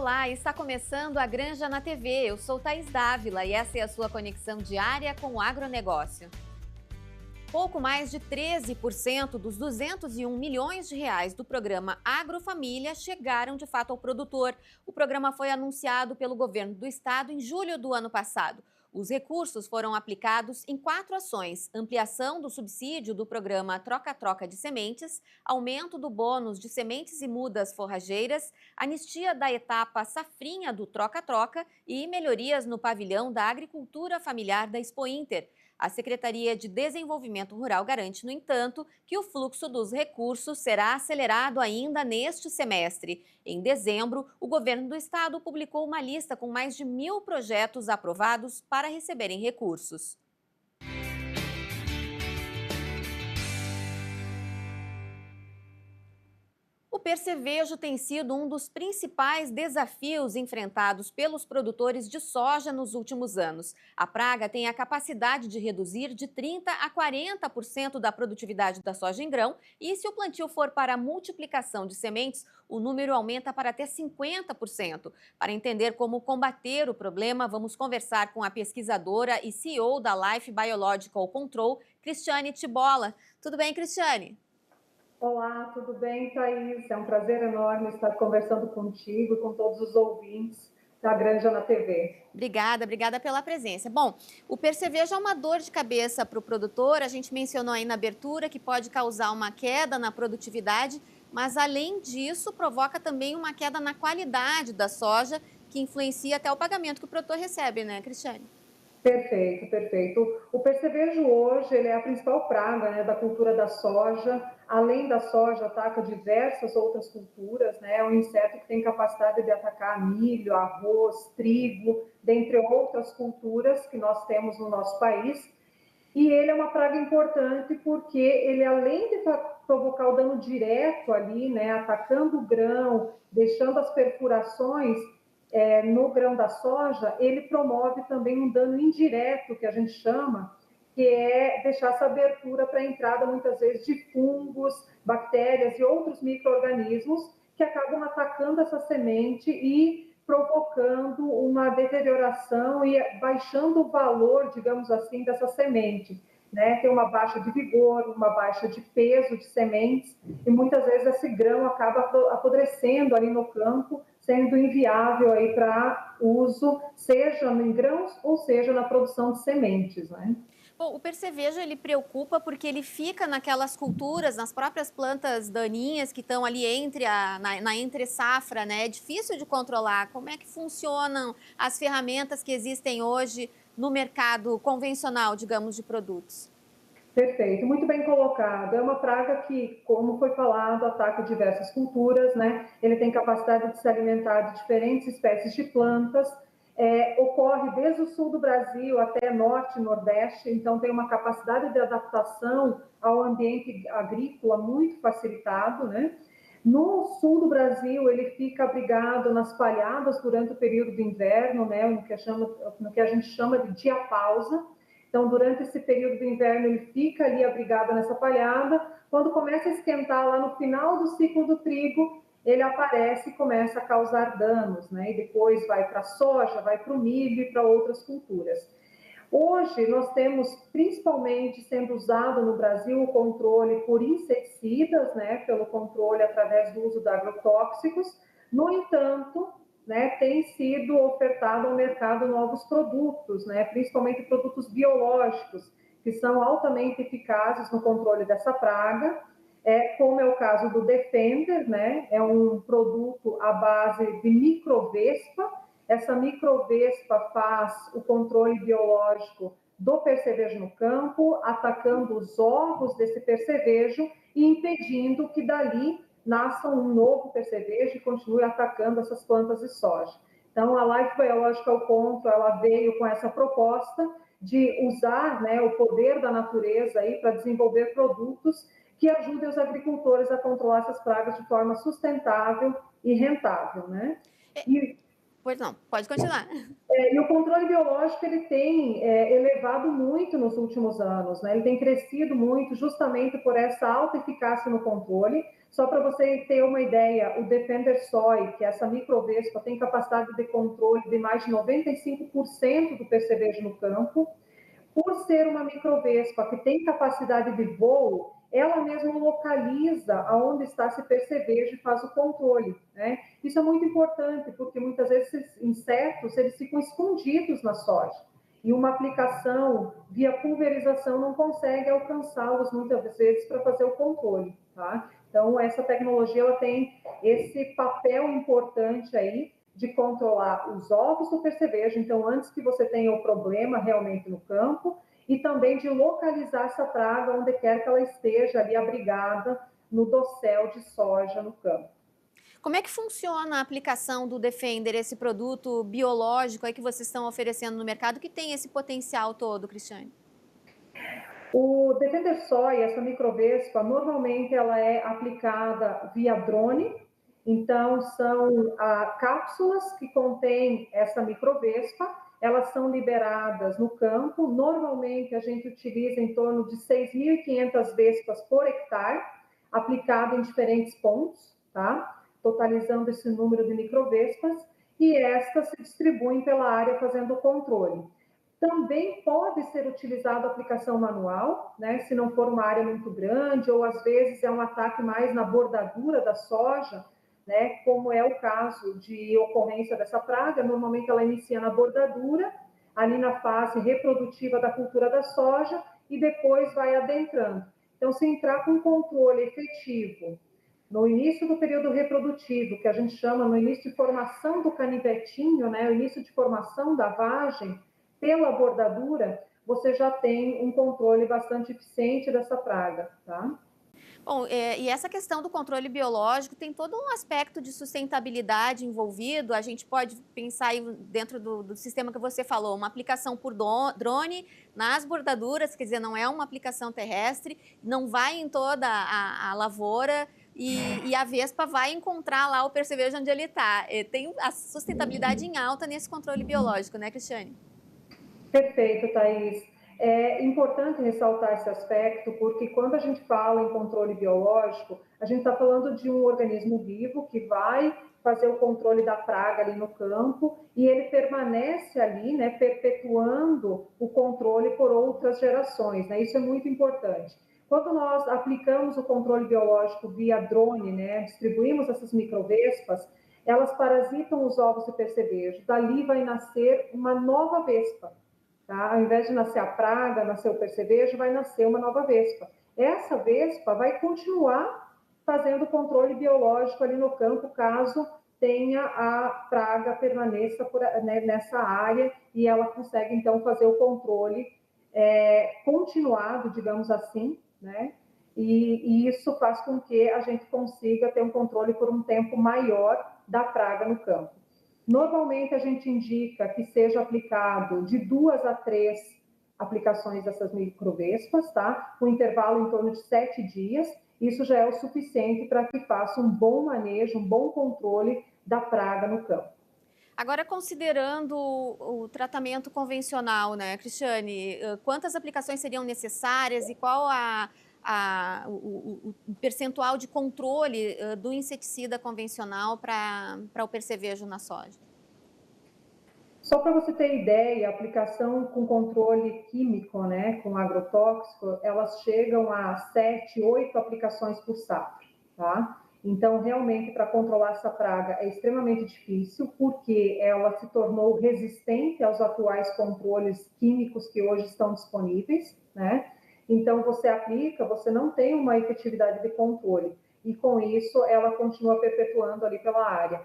Olá, está começando a Granja na TV. Eu sou Thaís Dávila e essa é a sua conexão diária com o agronegócio. Pouco mais de 13% dos 201 milhões de reais do programa Agrofamília chegaram de fato ao produtor. O programa foi anunciado pelo governo do estado em julho do ano passado. Os recursos foram aplicados em 4 ações: ampliação do subsídio do programa Troca-Troca de Sementes, aumento do bônus de sementes e mudas forrageiras, anistia da etapa safrinha do Troca-Troca e melhorias no pavilhão da agricultura familiar da Expo Inter. A Secretaria de Desenvolvimento Rural garante, no entanto, que o fluxo dos recursos será acelerado ainda neste semestre. Em dezembro, o governo do estado publicou uma lista com mais de 1.000 projetos aprovados para receberem recursos. O percevejo tem sido um dos principais desafios enfrentados pelos produtores de soja nos últimos anos. A praga tem a capacidade de reduzir de 30% a 40% da produtividade da soja em grão e, se o plantio for para a multiplicação de sementes, o número aumenta para até 50%. Para entender como combater o problema, vamos conversar com a pesquisadora e CEO da Life Biological Control, Cristiane Tibola. Tudo bem, Cristiane? Olá, tudo bem, Thaís? É um prazer enorme estar conversando contigo e com todos os ouvintes da Granja na TV. Obrigada pela presença. Bom, o percevejo é uma dor de cabeça para o produtor. A gente mencionou aí na abertura que pode causar uma queda na produtividade, mas além disso, provoca também uma queda na qualidade da soja, que influencia até o pagamento que o produtor recebe, né, Cristiane? Perfeito, perfeito. O percevejo hoje ele é a principal praga, né, da cultura da soja. Além da soja, ataca diversas outras culturas, né? É um inseto que tem capacidade de atacar milho, arroz, trigo, dentre outras culturas que nós temos no nosso país. E ele é uma praga importante porque ele, além de provocar o dano direto ali, né, atacando o grão, deixando as perfurações no grão da soja, ele promove também um dano indireto, que a gente chama, que é deixar essa abertura para a entrada, muitas vezes, de fungos, bactérias e outros micro-organismos que acabam atacando essa semente e provocando uma deterioração e baixando o valor, digamos assim, dessa semente. Né? Tem uma baixa de vigor, uma baixa de peso de sementes, e muitas vezes esse grão acaba apodrecendo ali no campo, sendo inviável aí para uso, seja em grãos ou seja na produção de sementes, né? Bom, o percevejo ele preocupa porque ele fica naquelas culturas, nas próprias plantas daninhas que estão ali na entre safra, né? É difícil de controlar. Como é que funcionam as ferramentas que existem hoje no mercado convencional, digamos, de produtos? Perfeito, muito bem colocado. É uma praga que, como foi falado, ataca diversas culturas, né? Ele tem capacidade de se alimentar de diferentes espécies de plantas. Ocorre desde o sul do Brasil até norte e nordeste, então tem uma capacidade de adaptação ao ambiente agrícola muito facilitado, né? No sul do Brasil, ele fica abrigado nas palhadas durante o período do inverno, né? No que a gente chama de diapausa. Então, durante esse período do inverno, ele fica ali abrigado nessa palhada. Quando começa a esquentar lá no final do ciclo do trigo, ele aparece e começa a causar danos, né? E depois vai para a soja, vai para o milho e para outras culturas. Hoje, nós temos principalmente sendo usado no Brasil o controle por inseticidas, né? Pelo controle através do uso de agrotóxicos. No entanto, né, tem sido ofertado ao mercado novos produtos, né, principalmente produtos biológicos, que são altamente eficazes no controle dessa praga, como é o caso do Defender, né, é um produto à base de microvespa. Essa microvespa faz o controle biológico do percevejo no campo, atacando os ovos desse percevejo e impedindo que dali nasça um novo percevejo e continue atacando essas plantas de soja. Então, a Life Biological Control, ela veio com essa proposta de usar, né, o poder da natureza aí para desenvolver produtos que ajudem os agricultores a controlar essas pragas de forma sustentável e rentável, né? É, E Pois não, pode continuar. E o controle biológico ele tem elevado muito nos últimos anos, né? Ele tem crescido muito justamente por essa alta eficácia no controle. Só para você ter uma ideia, o Defender Soy, que é essa microvespa, tem capacidade de controle de mais de 95% do percevejo no campo. Por ser uma microvespa que tem capacidade de voo, ela mesma localiza aonde está esse percevejo e faz o controle, né? Isso é muito importante, porque muitas vezes esses insetos, eles ficam escondidos na soja. E uma aplicação via pulverização não consegue alcançá-los muitas vezes para fazer o controle, tá? Então, essa tecnologia ela tem esse papel importante aí de controlar os ovos do percevejo, então antes que você tenha o problema realmente no campo, e também de localizar essa praga onde quer que ela esteja ali abrigada no dossel de soja no campo. Como é que funciona a aplicação do Defender, esse produto biológico aí que vocês estão oferecendo no mercado, que tem esse potencial todo, Cristiane? O Defender Soy, essa microvespa, normalmente ela é aplicada via drone, então são cápsulas que contêm essa microvespa, elas são liberadas no campo, normalmente a gente utiliza em torno de 6.500 vespas por hectare, aplicado em diferentes pontos, tá? Totalizando esse número de microvespas, e estas se distribuem pela área fazendo o controle. Também pode ser utilizado a aplicação manual, né? Se não for uma área muito grande, ou às vezes é um ataque mais na bordadura da soja, né? Como é o caso de ocorrência dessa praga, normalmente ela inicia na bordadura, ali na fase reprodutiva da cultura da soja, e depois vai adentrando. Então, se entrar com controle efetivo no início do período reprodutivo, que a gente chama no início de formação do canivetinho, né? O início de formação da vagem, pela bordadura, você já tem um controle bastante eficiente dessa praga, tá? Bom, e essa questão do controle biológico tem todo um aspecto de sustentabilidade envolvido. A gente pode pensar aí dentro do sistema que você falou, uma aplicação por drone nas bordaduras, quer dizer, não é uma aplicação terrestre, não vai em toda a lavoura e a vespa vai encontrar lá o percevejo onde ele está. Tem a sustentabilidade em alta nesse controle biológico, né, Cristiane? Perfeito, Thaís. É importante ressaltar esse aspecto, porque quando a gente fala em controle biológico, a gente está falando de um organismo vivo que vai fazer o controle da praga ali no campo e ele permanece ali, né, perpetuando o controle por outras gerações, né? Isso é muito importante. Quando nós aplicamos o controle biológico via drone, né, distribuímos essas microvespas, elas parasitam os ovos de percevejo. Dali vai nascer uma nova vespa. Tá? Ao invés de nascer a praga, nascer o percevejo, vai nascer uma nova vespa. Essa vespa vai continuar fazendo controle biológico ali no campo, caso tenha a praga permaneça né, nessa área e ela consegue, então, fazer o controle continuado, digamos assim, né? E isso faz com que a gente consiga ter um controle por um tempo maior da praga no campo. Normalmente, a gente indica que seja aplicado de 2 a 3 aplicações dessas microvespas, tá? Um intervalo em torno de 7 dias. Isso já é o suficiente para que faça um bom manejo, um bom controle da praga no campo. Agora, considerando o tratamento convencional, né, Cristiane, quantas aplicações seriam necessárias e qual o percentual de controle do inseticida convencional para o percevejo na soja? Só para você ter ideia, a aplicação com controle químico, né, com agrotóxico, elas chegam a 7, 8 aplicações por safra, tá? Então, realmente, para controlar essa praga é extremamente difícil, porque ela se tornou resistente aos atuais controles químicos que hoje estão disponíveis, né? Então, você aplica, você não tem uma efetividade de controle, e com isso, ela continua perpetuando ali pela área.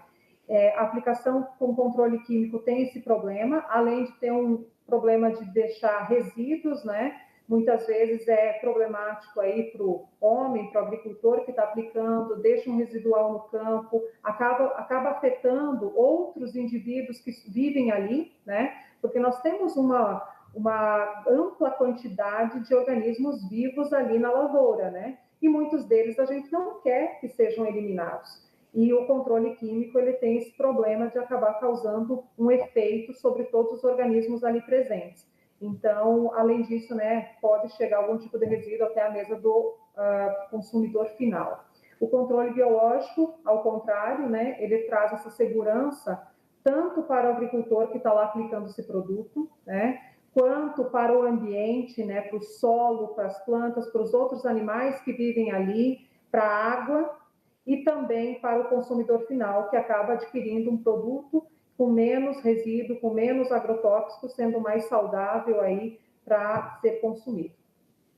A aplicação com controle químico tem esse problema, além de ter um problema de deixar resíduos, né? Muitas vezes é problemático aí para o homem, para o agricultor que está aplicando, deixa um residual no campo, acaba afetando outros indivíduos que vivem ali, né? Porque nós temos uma ampla quantidade de organismos vivos ali na lavoura, né? E muitos deles a gente não quer que sejam eliminados. e o controle químico ele tem esse problema de acabar causando um efeito sobre todos os organismos ali presentes. Então, além disso, né, pode chegar algum tipo de resíduo até a mesa do consumidor final. O controle biológico, ao contrário, né, ele traz essa segurança tanto para o agricultor que está lá aplicando esse produto, né, quanto para o ambiente, né, para o solo, para as plantas, para os outros animais que vivem ali, para a água, e também para o consumidor final, que acaba adquirindo um produto com menos resíduo, com menos agrotóxicos, sendo mais saudável aí para ser consumido.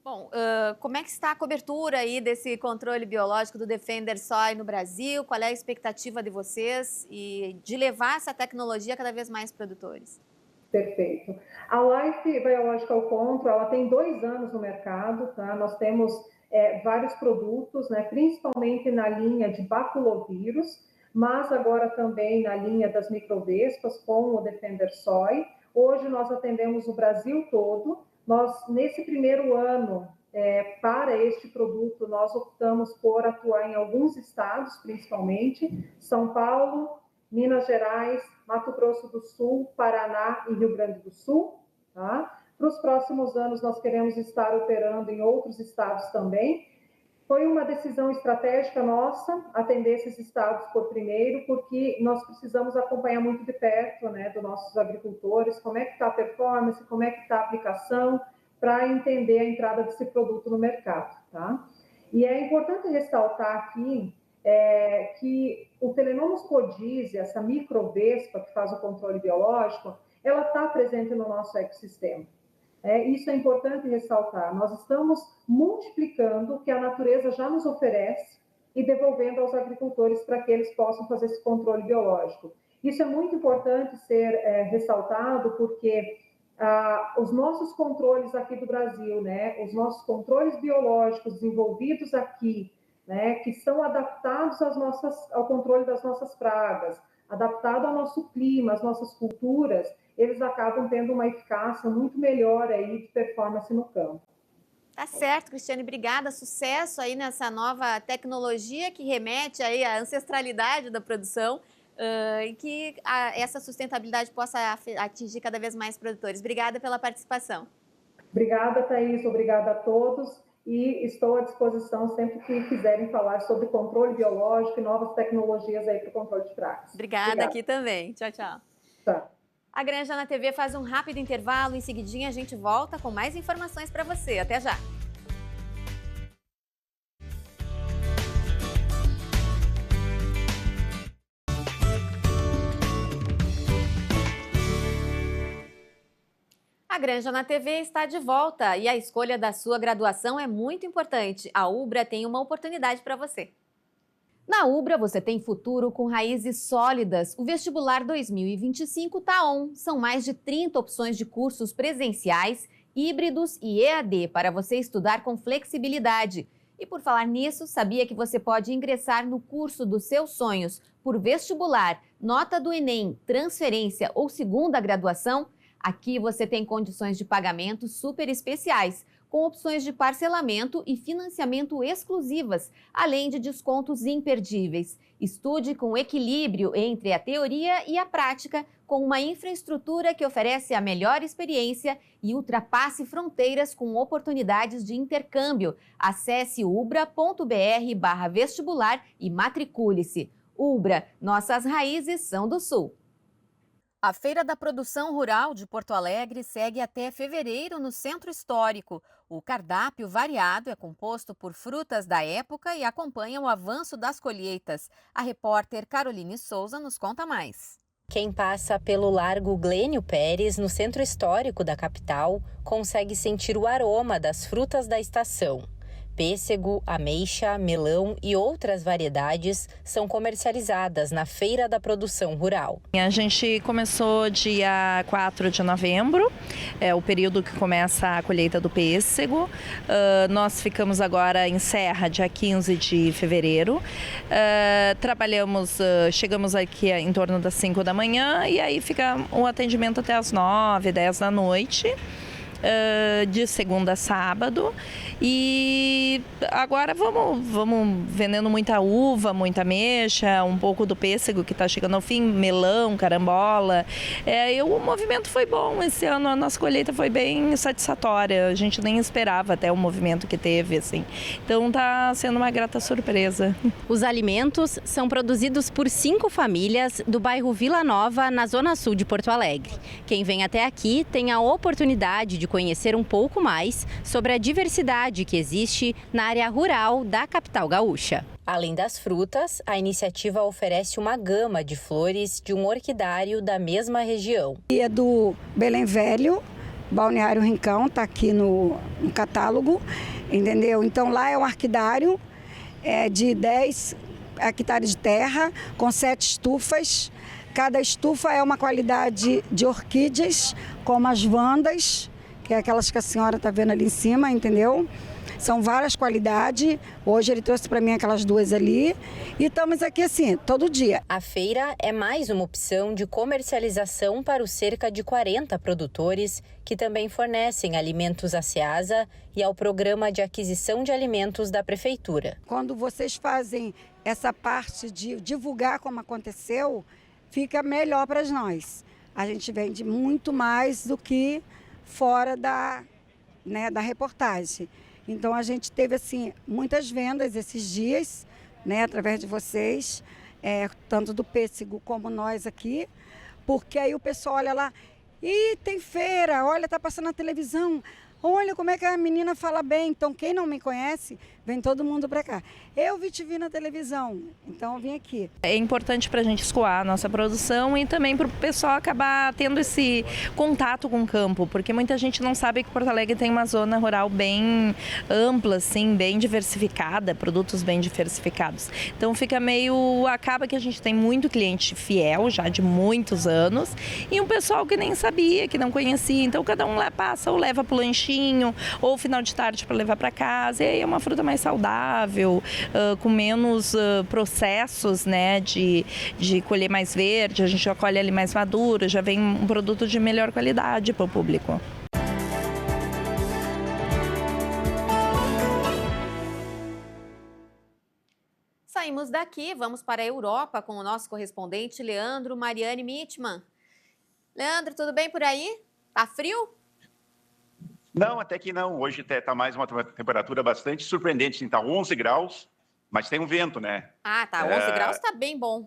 Bom, como é que está a cobertura aí desse controle biológico do Defender Soy no Brasil? Qual é a expectativa de vocês e de levar essa tecnologia a cada vez mais produtores? Perfeito. A Life Biological Control, ela tem 2 anos no mercado, tá? Nós temos vários produtos, né? Principalmente na linha de baculovírus, mas agora também na linha das microvespas com o Defender Soy. Hoje nós atendemos o Brasil todo. Nós, nesse primeiro ano, para este produto, nós optamos por atuar em alguns estados, principalmente São Paulo, Minas Gerais, Mato Grosso do Sul, Paraná e Rio Grande do Sul. Tá? Para os próximos anos, nós queremos estar operando em outros estados também. Foi uma decisão estratégica nossa atender esses estados por primeiro, porque nós precisamos acompanhar muito de perto, né, dos nossos agricultores, como é que está a performance, como é que está a aplicação, para entender a entrada desse produto no mercado. Tá? E é importante ressaltar aqui que o Telenomus podísea, essa microvespa que faz o controle biológico, ela está presente no nosso ecossistema. Isso é importante ressaltar. Nós estamos multiplicando o que a natureza já nos oferece e devolvendo aos agricultores para que eles possam fazer esse controle biológico. Isso é muito importante ser ressaltado porque os nossos controles aqui do Brasil, né, os nossos controles biológicos desenvolvidos aqui, né, que são adaptados ao controle das nossas pragas, adaptado ao nosso clima, às nossas culturas, eles acabam tendo uma eficácia muito melhor aí de performance no campo. Tá certo, Cristiane, obrigada. Sucesso aí nessa nova tecnologia que remete aí à ancestralidade da produção e que essa sustentabilidade possa atingir cada vez mais produtores. Obrigada pela participação. Obrigada, Thaís. Obrigada a todos. E estou à disposição sempre que quiserem falar sobre controle biológico e novas tecnologias aí para o controle de pragas. Obrigada aqui também. Tchau, tchau. Tá. A Granja na TV faz um rápido intervalo. Em seguidinha a gente volta com mais informações para você. Até já. A Granja na TV está de volta e a escolha da sua graduação é muito importante. A Ubra tem uma oportunidade para você. Na Ubra, você tem futuro com raízes sólidas. O vestibular 2025 tá on. São mais de 30 opções de cursos presenciais, híbridos e EAD para você estudar com flexibilidade. E por falar nisso, sabia que você pode ingressar no curso dos seus sonhos por vestibular, nota do Enem, transferência ou segunda graduação? Aqui você tem condições de pagamento super especiais, com opções de parcelamento e financiamento exclusivas, além de descontos imperdíveis. Estude com equilíbrio entre a teoria e a prática, com uma infraestrutura que oferece a melhor experiência e ultrapasse fronteiras com oportunidades de intercâmbio. Acesse ubra.br/vestibular e matricule-se. Ubra, nossas raízes são do Sul. A Feira da Produção Rural de Porto Alegre segue até fevereiro no Centro Histórico. O cardápio variado é composto por frutas da época e acompanha o avanço das colheitas. A repórter Caroline Souza nos conta mais. Quem passa pelo Largo Glênio Pérez, no Centro Histórico da capital, consegue sentir o aroma das frutas da estação. Pêssego, ameixa, melão e outras variedades são comercializadas na Feira da Produção Rural. A gente começou dia 4 de novembro, é o período que começa a colheita do pêssego. Nós ficamos agora em Serra, dia 15 de fevereiro. Chegamos aqui em torno das 5 da manhã e aí fica um atendimento até as 9, 10 da noite. de segunda a sábado. E agora vamos vendendo muita uva, muita ameixa, um pouco do pêssego que está chegando ao fim, melão, carambola. O movimento foi bom esse ano, a nossa colheita foi bem satisfatória. A gente nem esperava até o movimento que teve, assim. Então está sendo uma grata surpresa. Os alimentos são produzidos por 5 famílias do bairro Vila Nova, na zona sul de Porto Alegre. Quem vem até aqui tem a oportunidade de conhecer um pouco mais sobre a diversidade que existe na área rural da capital gaúcha. Além das frutas, a iniciativa oferece uma gama de flores de um orquidário da mesma região. É do Belém Velho, Balneário Rincão, está aqui no catálogo, entendeu? Então lá é um orquidário de 10 hectares de terra, com 7 estufas. Cada estufa é uma qualidade de orquídeas, como as vandas, que é aquelas que a senhora está vendo ali em cima, entendeu? São várias qualidades. Hoje ele trouxe para mim aquelas 2 ali. E estamos aqui assim, todo dia. A feira é mais uma opção de comercialização para os cerca de 40 produtores que também fornecem alimentos à Ceasa e ao Programa de Aquisição de Alimentos da Prefeitura. Quando vocês fazem essa parte de divulgar como aconteceu, fica melhor para nós. A gente vende muito mais do que fora da reportagem. Então a gente teve assim muitas vendas esses dias, através de vocês, tanto do pêssego como nós aqui, porque aí o pessoal olha lá, e tem feira, olha, tá passando na televisão, olha como é que a menina fala bem. Então quem não me conhece, vem todo mundo para cá. Eu te vi na televisão, então eu vim aqui. É importante para a gente escoar a nossa produção e também para o pessoal acabar tendo esse contato com o campo, porque muita gente não sabe que Porto Alegre tem uma zona rural bem ampla, assim, bem diversificada, produtos bem diversificados. Então acaba que a gente tem muito cliente fiel, já de muitos anos, e um pessoal que nem sabia, que não conhecia. Então cada um lá passa ou leva para o lanchinho, ou final de tarde para levar para casa, e aí é uma fruta mais saudável, com menos processos, de colher mais verde. A gente já colhe ali mais maduro, já vem um produto de melhor qualidade para o público. Saímos daqui, vamos para a Europa com o nosso correspondente Leandro Mariani Mitman. Leandro, tudo bem por aí? Tá frio? Não, até que não. Hoje está mais uma temperatura bastante surpreendente. Está 11 graus, mas tem um vento, né? Ah, tá. 11 graus está bem bom.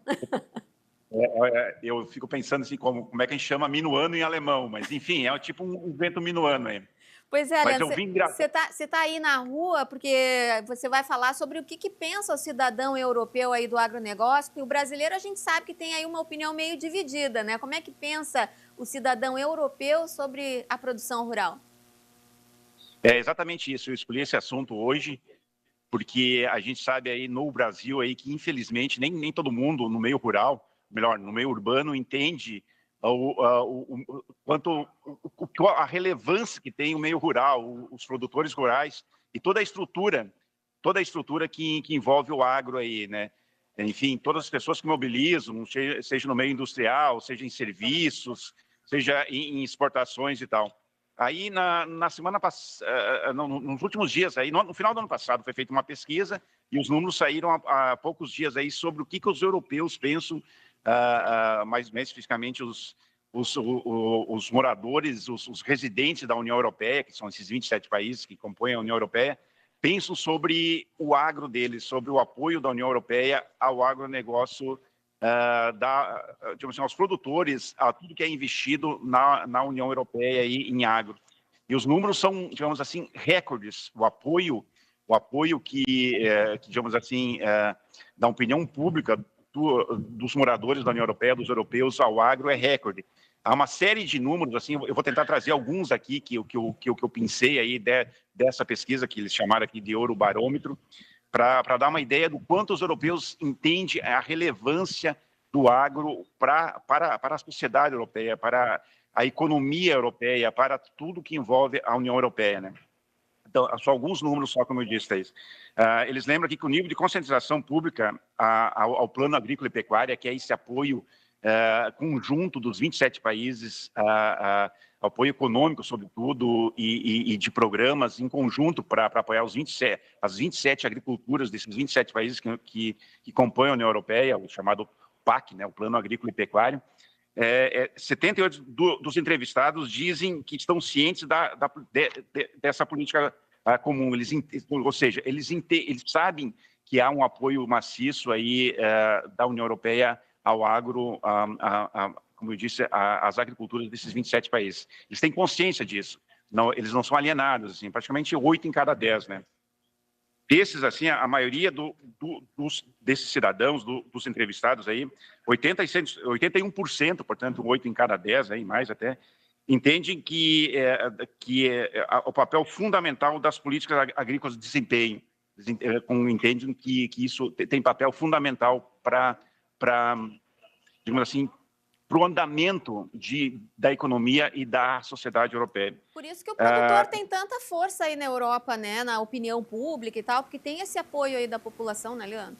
Eu fico pensando assim, como é que a gente chama minuano em alemão, mas enfim, é tipo um vento minuano aí. Pois é, Leandro, você tá aí na rua porque você vai falar sobre o que pensa o cidadão europeu aí do agronegócio, porque o brasileiro a gente sabe que tem aí uma opinião meio dividida, né? Como é que pensa o cidadão europeu sobre a produção rural? É exatamente isso. Eu escolhi esse assunto hoje porque a gente sabe aí no Brasil aí que infelizmente nem todo mundo no meio rural, melhor, no meio urbano entende a relevância que tem o meio rural, os produtores rurais e toda a estrutura que envolve o agro aí, né? Enfim, todas as pessoas que mobilizam, seja no meio industrial, seja em serviços, seja em exportações e tal. Aí, na semana passada, nos últimos dias, aí, no final do ano passado, foi feita uma pesquisa e os números saíram há poucos dias aí sobre o que os europeus pensam, mais especificamente os moradores, os residentes da União Europeia, que são esses 27 países que compõem a União Europeia, pensam sobre o agro deles, sobre o apoio da União Europeia ao agronegócio, digamos assim, aos produtores, a tudo que é investido na União Europeia e em agro. E os números são, digamos assim, recordes. O apoio que digamos assim, da opinião pública dos moradores da União Europeia, dos europeus ao agro é recorde. Há uma série de números, assim, eu vou tentar trazer alguns aqui que eu pensei aí dessa pesquisa que eles chamaram aqui de Eurobarômetro, para dar uma ideia do quanto os europeus entendem a relevância do agro para a sociedade europeia, para a economia europeia, para tudo que envolve a União Europeia, né? Então, só alguns números, só como eu disse, Thaís. Eles lembram aqui que o nível de conscientização pública ao plano agrícola e pecuária, que é esse apoio conjunto dos 27 países, apoio econômico, sobretudo, e de programas em conjunto para apoiar as 27 agriculturas desses 27 países que compõem a União Europeia, o chamado PAC, né, o Plano Agrícola e Pecuário. 78 dos entrevistados dizem que estão cientes dessa política comum, ou seja, eles sabem que há um apoio maciço aí da União Europeia ao agro, como eu disse, às agriculturas desses 27 países. Eles têm consciência disso, eles não são alienados, assim, praticamente 8 em cada 10, né? Desses, assim, a maioria desses cidadãos, dos entrevistados aí, 81%, portanto, 8 em cada 10, aí, mais até, entendem que o papel fundamental das políticas agrícolas de desempenho, entendem que isso tem papel fundamental para, digamos assim, para o andamento da economia e da sociedade europeia. Por isso que o produtor tem tanta força aí na Europa, né, na opinião pública e tal, porque tem esse apoio aí da população, né, Leandro?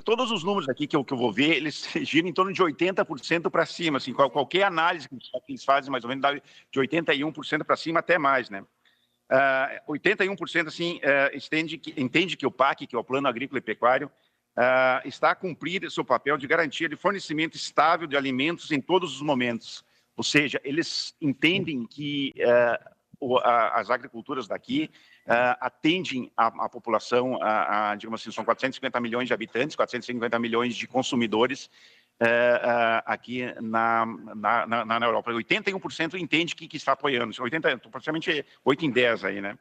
Todos os números aqui que eu vou ver, eles giram em torno de 80% para cima, assim, qualquer análise que eles fazem, mais ou menos, dá de 81% para cima até mais, né? 81% assim, entende que o PAC, que é o Plano Agrícola e Pecuário, está a cumprir seu papel de garantia de fornecimento estável de alimentos em todos os momentos. Ou seja, eles entendem que as agriculturas daqui atendem a população, digamos assim, são 450 milhões de habitantes, 450 milhões de consumidores aqui na Europa. 81% entende que está apoiando, praticamente 8 em 10 aí, né?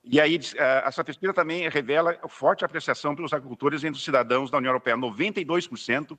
E aí, essa pesquisa também revela forte apreciação pelos agricultores entre os cidadãos da União Europeia. 92%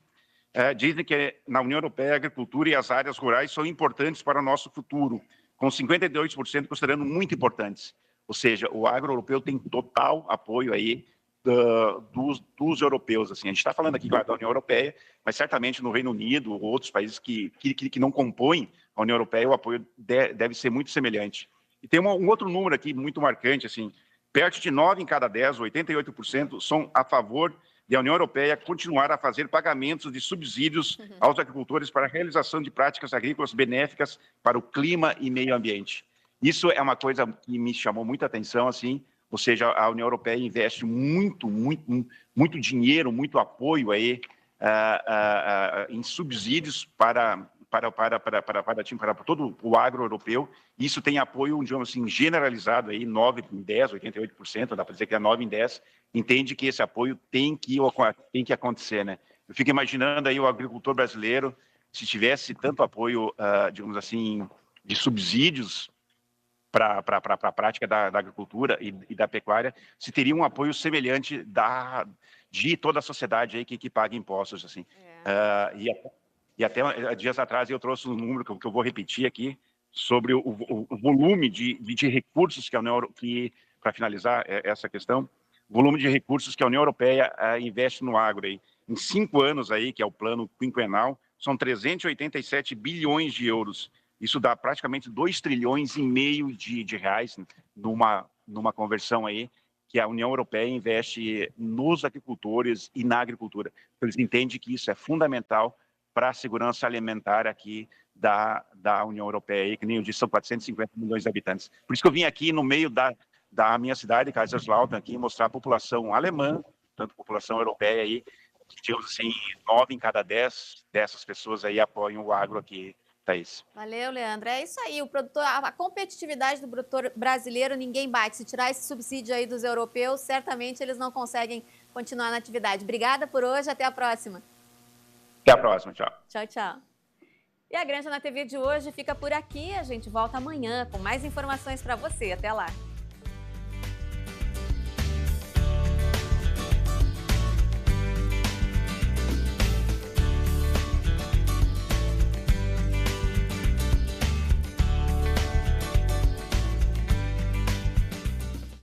dizem que na União Europeia a agricultura e as áreas rurais são importantes para o nosso futuro, com 52% considerando muito importantes. Ou seja, o agro europeu tem total apoio aí dos europeus. Assim. A gente está falando aqui da União Europeia, mas certamente no Reino Unido ou outros países que não compõem a União Europeia, o apoio deve ser muito semelhante. E tem um outro número aqui muito marcante, assim, perto de 9 em cada 10, 88%, são a favor de a União Europeia continuar a fazer pagamentos de subsídios aos agricultores para a realização de práticas agrícolas benéficas para o clima e meio ambiente. Isso é uma coisa que me chamou muita atenção, assim, ou seja, a União Europeia investe muito dinheiro, muito apoio aí, em subsídios para todo o agro europeu. Isso tem apoio, digamos assim, generalizado, aí, 9 em 10, 88%, dá para dizer que é 9 em 10, entende que esse apoio tem que acontecer, né? Eu fico imaginando aí o agricultor brasileiro, se tivesse tanto apoio, digamos assim, de subsídios para a prática da agricultura e da pecuária, se teria um apoio semelhante de toda a sociedade aí que paga impostos, assim. E até dias atrás eu trouxe um número que eu vou repetir aqui, sobre o volume de recursos que a União Europeia, para finalizar essa questão, o volume de recursos que a União Europeia investe no agro aí. Em 5 anos aí, que é o plano quinquenal, são 387 bilhões de euros. Isso dá praticamente 2,5 trilhões de reais numa conversão aí, que a União Europeia investe nos agricultores e na agricultura. Eles entendem que isso é fundamental para a segurança alimentar aqui da União Europeia, que nem eu disse, são 450 milhões de habitantes. Por isso que eu vim aqui no meio da minha cidade, Kaiserslautern, aqui, mostrar a população alemã, tanto a população europeia aí, que, digamos assim, 9 em cada 10 dessas pessoas aí apoiam o agro aqui, Thaís. Valeu, Leandro. É isso aí, a competitividade do produtor brasileiro ninguém bate. Se tirar esse subsídio aí dos europeus, certamente eles não conseguem continuar na atividade. Obrigada por hoje, até a próxima. Até a próxima, tchau. Tchau, tchau. E a Granja na TV de hoje fica por aqui. A gente volta amanhã com mais informações para você. Até lá.